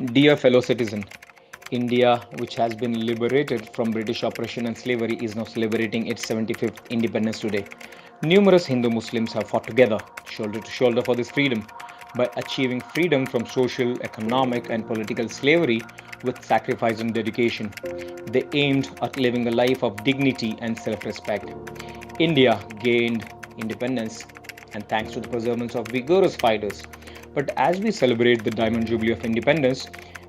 Dear fellow citizen, India, which has been liberated from British oppression and slavery, is now celebrating its 75th independence today. Numerous Hindu Muslims have fought together, shoulder to shoulder, for this freedom by achieving freedom from social, economic, and political slavery with sacrifice and dedication. They aimed at living a life of dignity and self respect. India gained independence and thanks to the perseverance of vigorous fighters. But as we celebrate the Diamond Jubilee of Independence,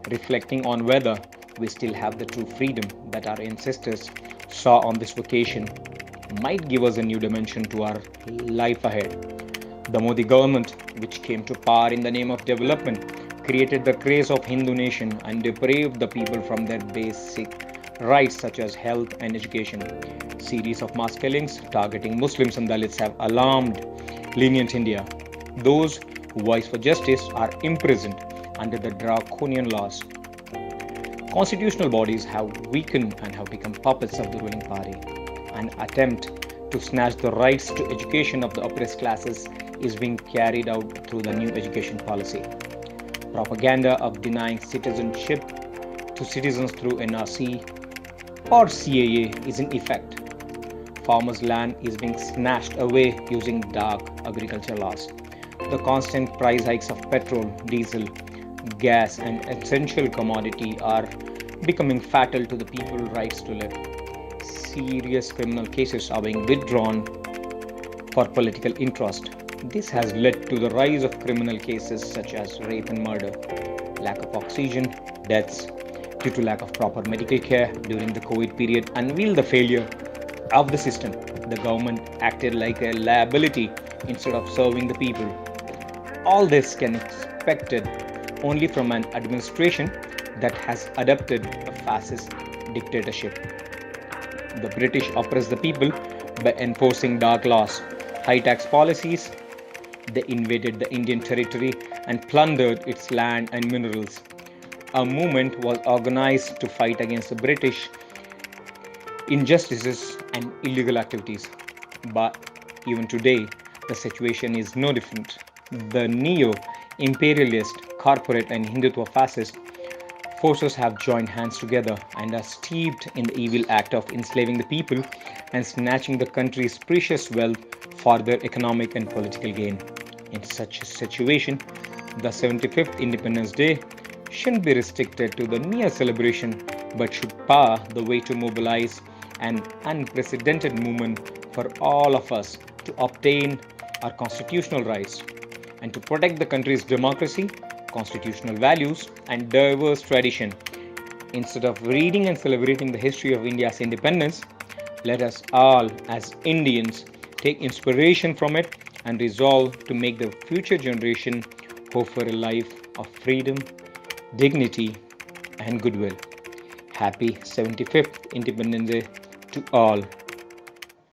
reflecting on whether we still have the true freedom that our ancestors saw on this occasion might give us a new dimension to our life ahead. The Modi government, which came to power in the name of development, created the craze of Hindu nation and deprived the people from their basic rights such as health and education. Series of mass killings targeting Muslims and Dalits have alarmed lenient India. Those who voice for justice are imprisoned under the draconian laws. Constitutional bodies have weakened and have become puppets of the ruling party. An attempt to snatch the rights to education of the oppressed classes is being carried out through the new education policy. Propaganda of denying citizenship to citizens through NRC or CAA is in effect. Farmers' land is being snatched away using dark agriculture laws. The constant price hikes of petrol, diesel, gas, and essential commodity are becoming fatal to the people's rights to live. Serious criminal cases are being withdrawn for political interest. This has led to the rise of criminal cases such as rape and murder, lack of oxygen, deaths due to lack of proper medical care during the COVID period unveiled the failure of the system. The government acted like a liability instead of serving the people. All this can be expected only from an administration that has adopted a fascist dictatorship. The British oppressed the people by enforcing dark laws, high tax policies. They invaded the Indian territory and plundered its land and minerals. A movement was organized to fight against the British injustices and illegal activities. But even today, the situation is no different. The neo-imperialist, corporate and Hindutva fascist forces have joined hands together and are steeped in the evil act of enslaving the people and snatching the country's precious wealth for their economic and political gain. In such a situation, the 75th Independence Day shouldn't be restricted to the mere celebration but should pave the way to mobilize an unprecedented movement for all of us to obtain our constitutional rights and to protect the country's democracy, constitutional values, and diverse tradition. Instead of reading and celebrating the history of India's independence, let us all, as Indians, take inspiration from it and resolve to make the future generation hope for a life of freedom, dignity, and goodwill. Happy 75th Independence Day to all.